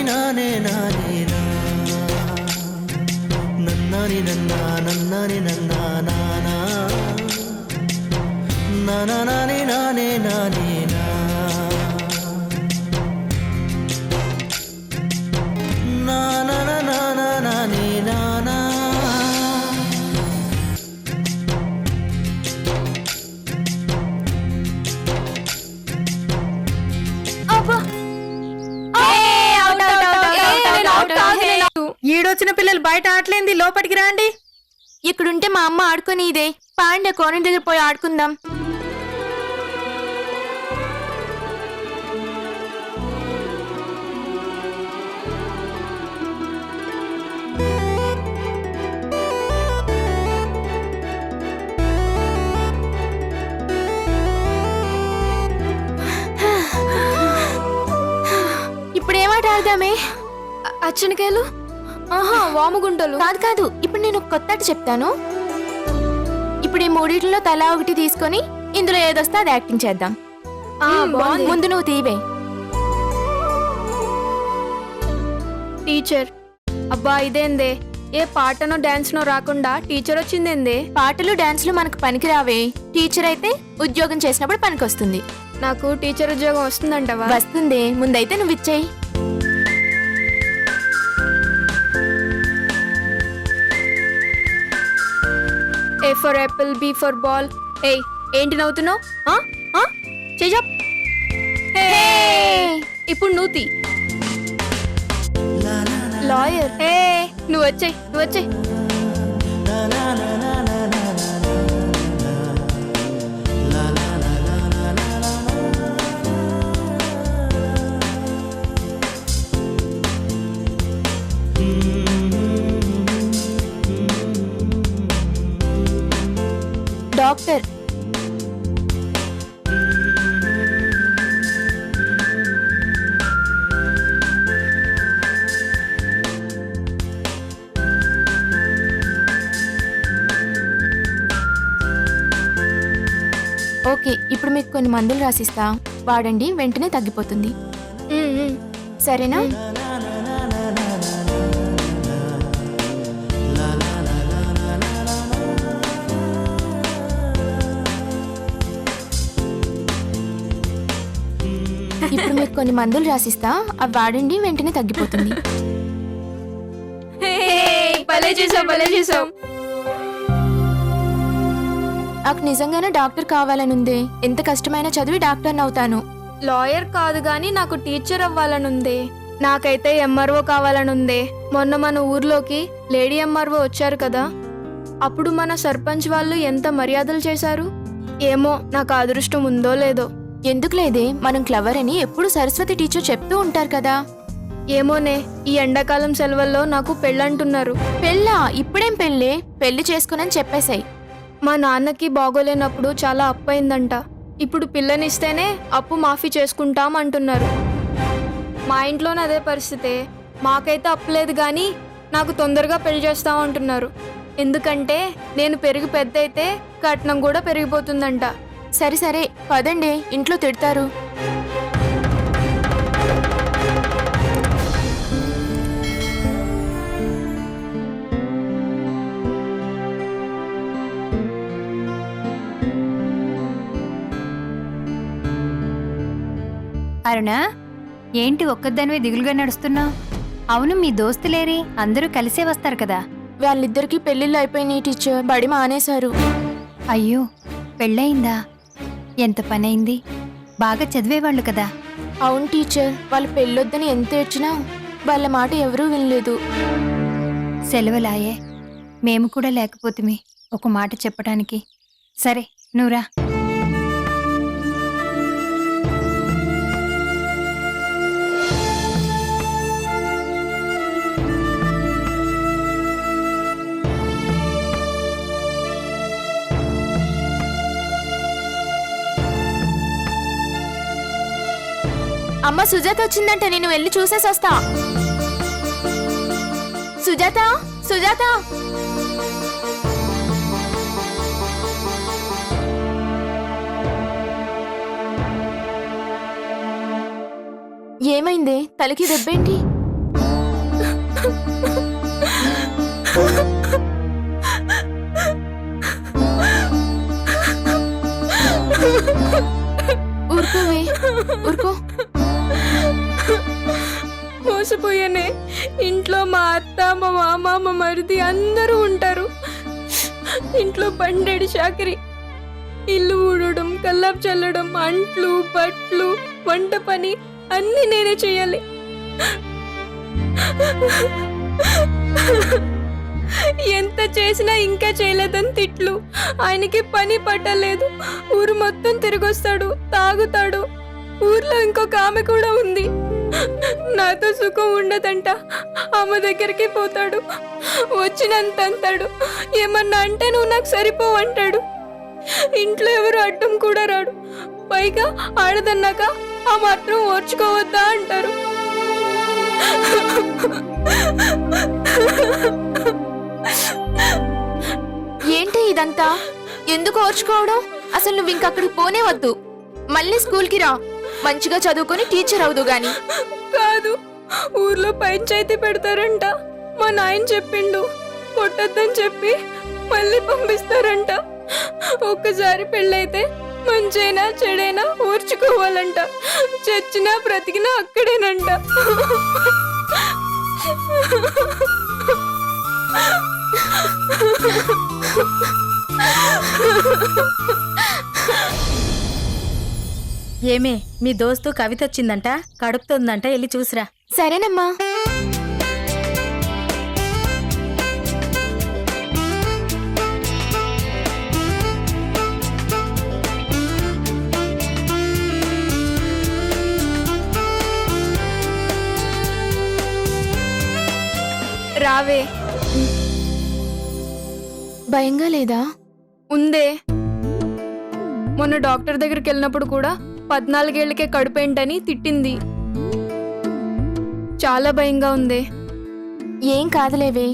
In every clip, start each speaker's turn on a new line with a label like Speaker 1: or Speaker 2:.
Speaker 1: నానే నానే నా నన్నాని నన్నా నన్నాని నన్నా నానా నానా నానే నానే నానే నా నానా నానా నానే నానా
Speaker 2: ఈడొచ్చిన పిల్లలు బయట ఆటలేంది, లోపలికి రాండి.
Speaker 3: ఇక్కడుంటే మా అమ్మ ఆడుకొని ఇదే పాండే కోన దగ్గర పోయి ఆడుకుందాం. ఇప్పుడు ఏమాట ఆడదామే?
Speaker 2: అచ్చనికాయలు, వాముగుంటలు
Speaker 3: కాదు కాదు, ఇప్పుడు నేను కొత్త ఆట చెప్తాను. ఇప్పుడు ఈ మూడిట్లో తలా ఒకటి తీసుకొని ఇందులో ఏదొస్తే అది యాక్టింగ్ చేద్దాం. ముందు నువ్వు తీవే.
Speaker 2: టీచర్, అబ్బా ఇదేందే, ఏ పాటనో డాన్స్నో రాకుండా టీచర్ వచ్చిందేందే?
Speaker 3: పాటలు డాన్స్లు మనకు పనికి రావే. టీచర్ అయితే ఉద్యోగం చేసినప్పుడు పనికొస్తుంది.
Speaker 2: నాకు టీచర్ ఉద్యోగం వస్తుందంటవా?
Speaker 3: వస్తుంది, ముందైతే నువ్వు ఇచ్చేయి.
Speaker 2: A for apple, B for ball. ఏయ్, ఏంటి నవ్వుతున్నావు? చెయ్యప్. ఇప్పుడు నువ్వు తీ. లాయర్. నువ్వు వచ్చేయ్, నువ్వు వచ్చేయ్.
Speaker 3: డాక్టర్. ఓకే, ఇప్పుడు మీకు కొన్ని మందులు రాసిస్తా, వాడండి, వెంటనే తగ్గిపోతుంది. సరేనా? ఇప్పుడు మీకు కొన్ని మందులు రాసిస్తా, అవి వాడండి, వెంటనే తగ్గిపోతుంది. నాకు నిజంగానే డాక్టర్ కావాలనుంది. ఎంత కష్టమైనా చదివి డాక్టర్ని అవుతాను.
Speaker 2: లాయర్ కాదు గాని నాకు టీచర్ అవ్వాలనుంది. నాకైతే ఎంఆర్ఓ కావాలనుంది. మొన్న మన ఊర్లోకి లేడీ ఎంఆర్ఓ వచ్చారు కదా, అప్పుడు మన సర్పంచ్ వాళ్ళు ఎంత మర్యాదలు చేశారు. ఏమో నాకు అదృష్టం ఉందో లేదో.
Speaker 3: ఎందుకు లేదే, మనం క్లవర్ అని ఎప్పుడు సరస్వతి టీచర్ చెప్తూ ఉంటారు కదా.
Speaker 2: ఏమోనే, ఈ ఎండాకాలం సెలవుల్లో నాకు పెళ్ళంటున్నారు.
Speaker 3: పెళ్ళా? ఇప్పుడేం పెళ్ళే, పెళ్లి చేసుకునని చెప్పేశాయి.
Speaker 2: మా నాన్నకి బాగోలేనప్పుడు చాలా అప్పు అయిందంట. ఇప్పుడు పిల్లనిస్తేనే అప్పు మాఫీ చేసుకుంటాం అంటున్నారు. మా ఇంట్లోనే అదే పరిస్థితే. మాకైతే అప్పు లేదు కానీ నాకు తొందరగా పెళ్లి చేస్తామంటున్నారు. ఎందుకంటే నేను పెరిగి పెద్ద అయితే కట్నం కూడా పెరిగిపోతుందంట.
Speaker 3: సరే సరే పదండి, ఇంట్లో తిడతారు.
Speaker 4: అరుణ, ఏంటి ఒక్కదానివే దిగులుగా నడుస్తున్నావు? అవును, మీ దోస్తులేరి అందరూ కలిసే వస్తారు కదా.
Speaker 3: వాళ్ళిద్దరికి పెళ్లిళ్ళు అయిపోయినాయి టీచర్, బడి మానేశారు.
Speaker 4: అయ్యో, పెళ్ళయిందా? ఎంత పనైంది? బాగా చదివేవాళ్ళు కదా.
Speaker 3: అవును టీచర్, వాళ్ళు పెళ్ళొద్దని ఎంత ఏడ్చినా వాళ్ళ మాట ఎవరూ వినలేదు.
Speaker 4: సెలవులాయే, మేము కూడా లేకపోతుమి ఒక మాట చెప్పడానికి. సరే నువ్వురా.
Speaker 3: అమ్మ, సుజాత వచ్చిందంట, నేను వెళ్ళి చూసేసి వస్తా. సుజాత, సుజాత. ఏమైంది? తలకి దెబ్బేంటి? ఊరుకోవే, ఊరుకో.
Speaker 2: మోసపోయానే. ఇంట్లో మా అత్త, మా మామ, మా మరిది అందరూ ఉంటారు. ఇంట్లో బండెడి చాకరి. ఇల్లు ఊడడం, కల్లాపు చల్లడం, అంట్లు, బట్లు, వంట పని అన్నీ నేనే చేయాలి. ఎంత చేసినా ఇంకా చేయలేదని తిట్లు. ఆయనకి పని పట్టలేదు. ఊరు మొత్తం తిరిగొస్తాడు, తాగుతాడు. ఊర్లో ఇంకొక ఆమె కూడా ఉంది. నాతో సుఖం ఉండదంట. ఆమె దగ్గరికి పోతాడు, వచ్చినంత అంటాడు. ఏమన్నా అంటే నువ్వు నాకు సరిపోవంటాడు. ఇంట్లో ఎవరు అడ్డం కూడా రాడు. పైగా ఆడదన్నాక ఆ మాత్రం ఓర్చుకోవద్దా అంటారు.
Speaker 3: ఏంటి ఇదంతా? ఎందుకు ఓర్చుకోవడం? అసలు నువ్వు ఇంకక్కడికి పోనే వద్దు. మళ్ళీ స్కూల్కి రా, మంచిగా చదువుకొని టీచర్ అవుదు గాని.
Speaker 2: కాదు, ఊర్లో పంచాయతీ పెడతారంట. మా నాయన చెప్పిండు, కొట్టద్దని చెప్పి మళ్ళీ పంపిస్తారంట. ఒక్కసారి పెళ్ళైతే మంచైనా చెడైనా ఓర్చుకోవాలంట. చచ్చినా బ్రతికినా అక్కడేనంట.
Speaker 5: ఏమే, మీ దోస్తు కవిత వచ్చిందంట, కడుపుతుందంట, వెళ్ళి చూసిరా.
Speaker 3: సరేనమ్మా.
Speaker 2: రావే.
Speaker 3: భయంగా లేదా?
Speaker 2: ఉందే. మొన్న డాక్టర్ దగ్గరికి వెళ్ళినప్పుడు కూడా 14 ఏళ్లకే కడుపేంటని తిట్టింది. చాలా భయంగా ఉంది.
Speaker 3: ఏం కాదులేవే.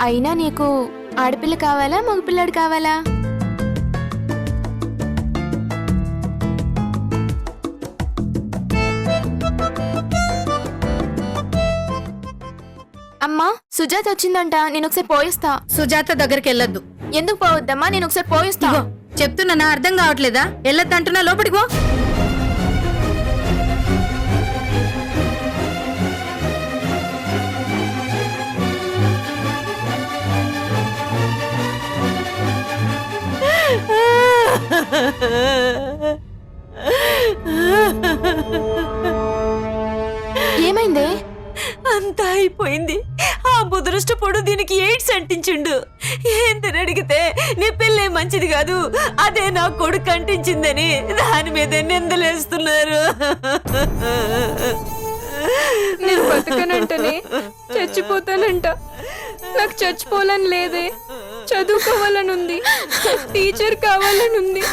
Speaker 3: అయినా నీకు ఆడపిల్ల కావాలా, మగపిల్లాడు కావాలా? అమ్మా, సుజాత వచ్చిందంట. నేను ఒకసారి పోయిస్తా.
Speaker 5: సుజాత దగ్గరికి వెళ్ళొద్దు.
Speaker 3: ఎందుకు పోవద్దమ్మా? నేను ఒకసారి పోయిస్తా.
Speaker 5: ఇగో చెప్తున్నా, అర్థం కావట్లేదా? వెళ్ళొద్దు అంటున్నా, లోపలికి పో.
Speaker 3: ఏమైందే?
Speaker 6: అంతా అయిపోయింది. ఆ బుదృష్టపొడు దీనికి ఎయిడ్స్ అంటించిండు. ఏందని అడిగితే నీ పిల్లే మంచిది కాదు, అదే నా కొడుకు అంటించిందని దాని మీద నిందలేస్తున్నారు.
Speaker 2: నేను బతకనంటనే చచ్చిపోతానంట. నాకు చచ్చిపోవాలని లేదే. చదువుకోవాలనుంది, టీచర్ కావాలనుంది.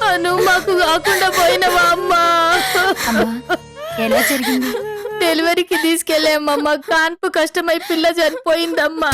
Speaker 5: అను, మాకు కాకుండా పోయినవా అమ్మా?
Speaker 4: అమ్మా, ఎలా జరిగింది?
Speaker 5: డెలివరీకి తీసుకెళ్ళామమ్మా. కాన్పు కష్టమై పిల్ల చనిపోయిందమ్మా.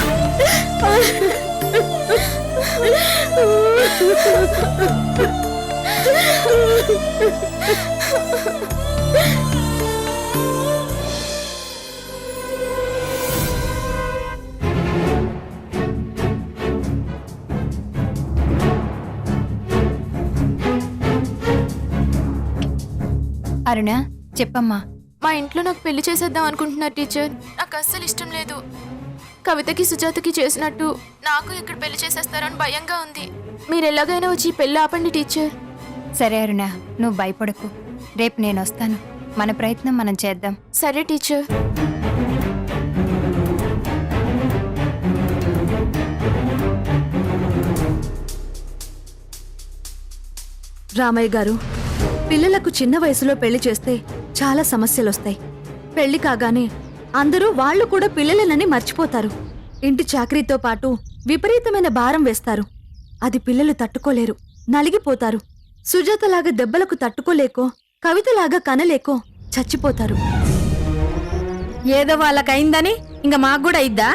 Speaker 4: అరుణ, చెప్పమ్మా.
Speaker 3: మా ఇంట్లో నాకు పెళ్లి చేసేద్దాం అనుకుంటున్నారు టీచర్. నాకు అస్సలు ఇష్టం లేదు. కవితకి సుజాతకి చేసినట్టు నాకు ఇక్కడ పెళ్లి చేసేస్తారని భయంగా ఉంది. మీరు ఎలాగైనా వచ్చి ఈ పెళ్లి ఆపండి టీచర్.
Speaker 4: సరే అరుణ, నువ్వు భయపడకు. రేపు నేను వస్తాను. మన ప్రయత్నం మనం చేద్దాం.
Speaker 3: సరే టీచర్.
Speaker 7: రామయ్య గారు, పిల్లలకు చిన్న వయసులో పెళ్లి చేస్తే చాలా సమస్యలొస్తాయి. పెళ్లి కాగానే అందరూ వాళ్ళు కూడా పిల్లలనని మర్చిపోతారు. ఇంటి చాకరీతో పాటు విపరీతమైన భారం వేస్తారు. అది పిల్లలు తట్టుకోలేరు, నలిగిపోతారు. సుజాతలాగా దెబ్బలకు తట్టుకోలేకో, కవితలాగా కనలేకో చచ్చిపోతారు.
Speaker 5: ఏదో వాళ్ళకయిందని ఇంక మాకు కూడా అయిద్దా?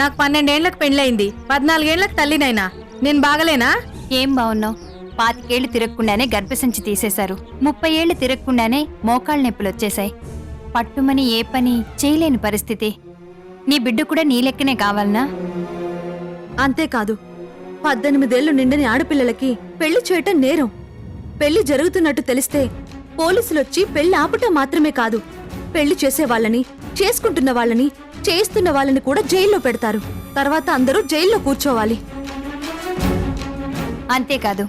Speaker 5: నాకు 12 ఏళ్లకు పెళ్ళయింది, 14 ఏళ్లకు తల్లినైనా. నేను బాగలేనా?
Speaker 4: ఏం బాగున్నావు? 25 ఏళ్ళు తిరగకుండానే గర్భసంచి తీసేశారు. 30 ఏళ్ళు తిరగకుండానే మోకాళ్ళ నొప్పులు వచ్చేశాయి. పట్టుమని ఏ పని చేయలేని పరిస్థితి. నీ బిడ్డ కూడా నీ లెక్కనే కావాలనా?
Speaker 7: అంతేకాదు, 18 ఏళ్లు నిండని ఆడపిల్లలకి పెళ్లి చేయటం నేరం. పెళ్లి జరుగుతున్నట్టు తెలిస్తే పోలీసులొచ్చి పెళ్లి ఆపటం మాత్రమే కాదు, పెళ్లి చేసేవాళ్ళని, చేసుకుంటున్న వాళ్ళని, చేయిస్తున్న వాళ్ళని కూడా జైల్లో పెడతారు. తర్వాత అందరూ జైల్లో కూర్చోవాలి.
Speaker 4: అంతేకాదు,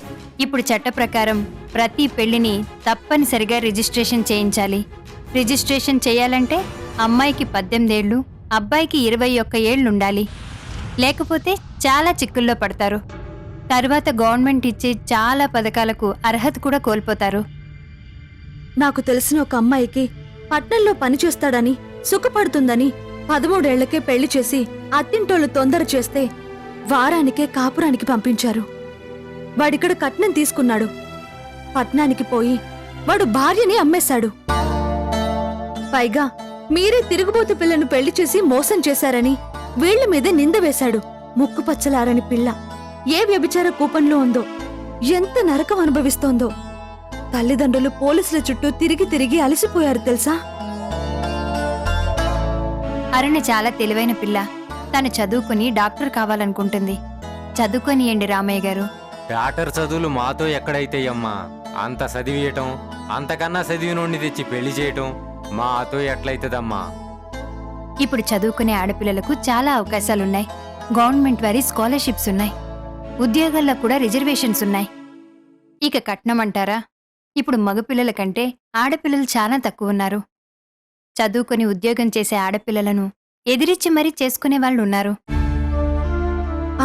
Speaker 4: ఇప్పుడు చట్ట ప్రకారం ప్రతి పెళ్లిని తప్పనిసరిగా రిజిస్ట్రేషన్ చేయించాలి. రిజిస్ట్రేషన్ చేయాలంటే అమ్మాయికి 18 ఏళ్ళు, అబ్బాయికి 21 ఏళ్లుండాలి. లేకపోతే చాలా చిక్కుల్లో పడతారు. తర్వాత గవర్నమెంట్ ఇచ్చే చాలా పథకాలకు అర్హత కూడా కోల్పోతారు.
Speaker 7: నాకు తెలిసిన ఒక అమ్మాయికి పట్నంలో పనిచేస్తాడని, సుఖపడుతుందని 13 ఏళ్లకే పెళ్లి చేసి అత్తింటోళ్లు తొందర చేస్తే వారానికే కాపురానికి పంపించారు. వాడిక్కడ కట్నం తీసుకున్నాడు. పట్నానికి పోయి వాడు భార్యని అమ్మేశాడు. పైగా మీరే తిరుగుబోతు పిల్లను పెళ్లి చేసి మోసం చేశారని వీళ్ల మీద నింద వేశాడు. ముక్కుపచ్చలారని పిల్ల ఏ వ్యభిచార కూపంలో ఉందో, ఎంత నరకం అనుభవిస్తోందో. తల్లిదండ్రులు పోలీసుల చుట్టూ తిరిగి తిరిగి అలసిపోయారు తెలుసా?
Speaker 4: అరుణ చాలా తెలివైన పిల్ల. తను చదువుకుని డాక్టర్ కావాలనుకుంటుంది. చదువుకొనియండి రామయ్య గారు.
Speaker 8: డాక్టర్ చదువులు మాతో ఎక్కడైతాయమ్మా? అంత చదివేయటం, అంతకన్నా చదివినోడిని తెచ్చి పెళ్లి చేయటం మాతో ఎట్లయితదమ్మా?
Speaker 4: ఇప్పుడు చదువుకునే ఆడపిల్లలకు చాలా అవకాశాలున్నాయి. గవర్నమెంట్ వారి స్కాలర్షిప్స్ ఉన్నాయి. ఉద్యోగాల్లో కూడా రిజర్వేషన్స్ ఉన్నాయి. ఇక కట్నం అంటారా? ఇప్పుడు మగపిల్లల కంటే ఆడపిల్లలు చాలా తక్కువ ఉన్నారు. చదువుకొని ఉద్యోగం చేసే ఆడపిల్లలను ఎదిరించి మరీ చేసుకునే వాళ్ళు ఉన్నారు.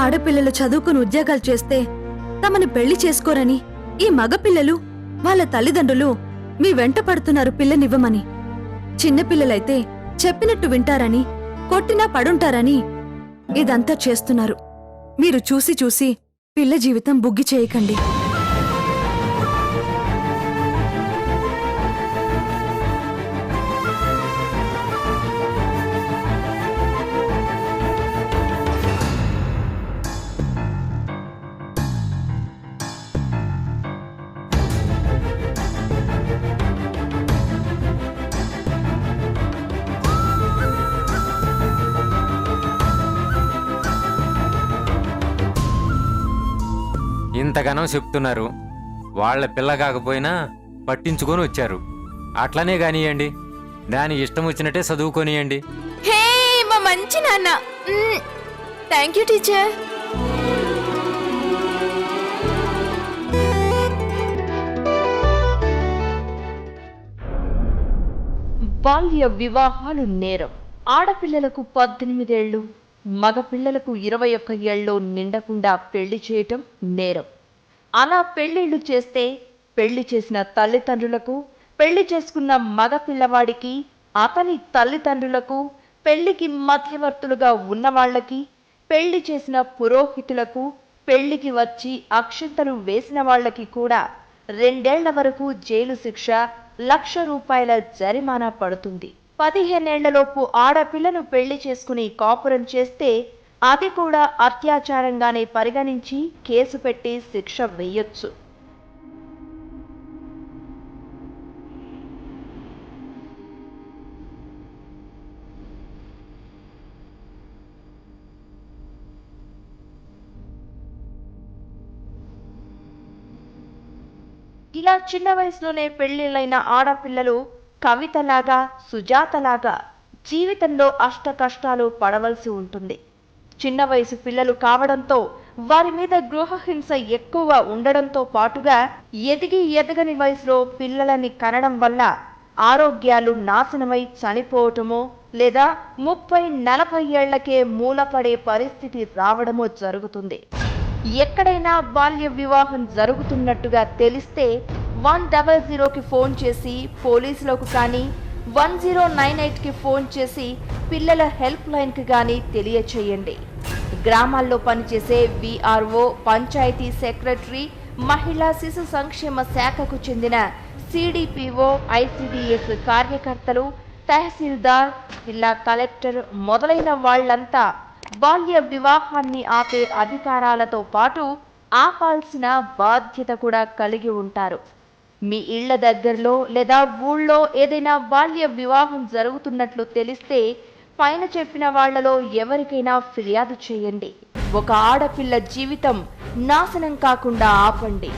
Speaker 7: ఆడపిల్లలు చదువుకుని ఉద్యోగాలు చేస్తే తమను పెళ్లి చేసుకోరని ఈ మగపిల్లలు వాళ్ళ తల్లిదండ్రులు మీ వెంట పడుతున్నారు పిల్లనివ్వమని. చిన్నపిల్లలైతే చెప్పినట్టు వింటారని, కొట్టినా పడుంటారని ఇదంతా చేస్తున్నారు. మీరు చూసి చూసి పిల్ల జీవితం బుగ్గి చేయకండి.
Speaker 8: ఇంతగానో చెప్తున్నారు. వాళ్ళ పిల్ల కాకపోయినా పట్టించుకొని వచ్చారు. అట్లనే కానియండి. దాని ఇష్టం వచ్చినట్టే చదువుకొనియండి.
Speaker 3: హే మా మంచి నాన్న. Thank you teacher.
Speaker 9: బాల్య వివాహాలు నేరం. ఆడపిల్లలకు 18 ఏళ్ళు, మగపిల్లలకు 21 ఏళ్ళు నిండకుండా పెళ్లి చేయటం నేరం. అలా పెళ్లిళ్లు చేస్తే పెళ్లి చేసిన తల్లిదండ్రులకు, పెళ్లి చేసుకున్న మగ పిల్లవాడికి, అతని తల్లిదండ్రులకు, పెళ్లికి మధ్యవర్తులుగా ఉన్నవాళ్లకి, పెళ్లి చేసిన పురోహితులకు, పెళ్లికి వచ్చి అక్షంతలు వేసిన వాళ్లకి కూడా 2 ఏళ్ల వరకు జైలు శిక్ష, ₹1,00,000 జరిమానా పడుతుంది. 15 ఏళ్లలోపు ఆడపిల్లను పెళ్లి చేసుకుని కాపురం చేస్తే అది కూడా అత్యాచారంగానే పరిగణించి కేసు పెట్టి శిక్ష వేయొచ్చు. ఇలా చిన్న వయసులోనే పెళ్లిళ్ళైన ఆడపిల్లలు కవితలాగా, సుజాతలాగా జీవితంలో అష్ట కష్టాలు పడవలసి ఉంటుంది. చిన్న వయసు పిల్లలు కావడంతో వారి మీద గృహహింస ఎక్కువ ఉండడంతో పాటుగా ఎదగని వయసులో పిల్లలని కనడం వల్ల ఆరోగ్యాలు నాశనమై చనిపోవటమో లేదా 30-40 ఏళ్లకే మూలపడే పరిస్థితి రావడమో జరుగుతుంది. ఎక్కడైనా బాల్య వివాహం జరుగుతున్నట్టుగా తెలిస్తే 100కి ఫోన్ చేసి పోలీసులకు కానీ 1098కి ఫోన్ చేసి పిల్లల హెల్ప్ లైన్కి కానీ తెలియచేయండి. గ్రామాల్లో పనిచేసే విఆర్ఓ, పంచాయతీ సెక్రటరీ, మహిళా శిశు సంక్షేమ శాఖకు చెందిన సిడిపిఓ, ఐసిడిఎస్ కార్యకర్తలు, తహసీల్దార్, జిల్లా కలెక్టర్ మొదలైన వాళ్లంతా బాల్య వివాహాన్ని ఆపే అధికారాలతో పాటు ఆపాల్సిన బాధ్యత కూడా కలిగి ఉంటారు. మీ ఇళ్ల దగ్గరలో లేదా ఊళ్ళో ఏదైనా బాల్య వివాహం జరుగుతున్నట్లు తెలిస్తే పైన చెప్పిన వాళ్లలో ఎవరికైనా ఫిర్యాదు చేయండి. ఒక ఆడపిల్ల జీవితం నాశనం కాకుండా ఆపండి.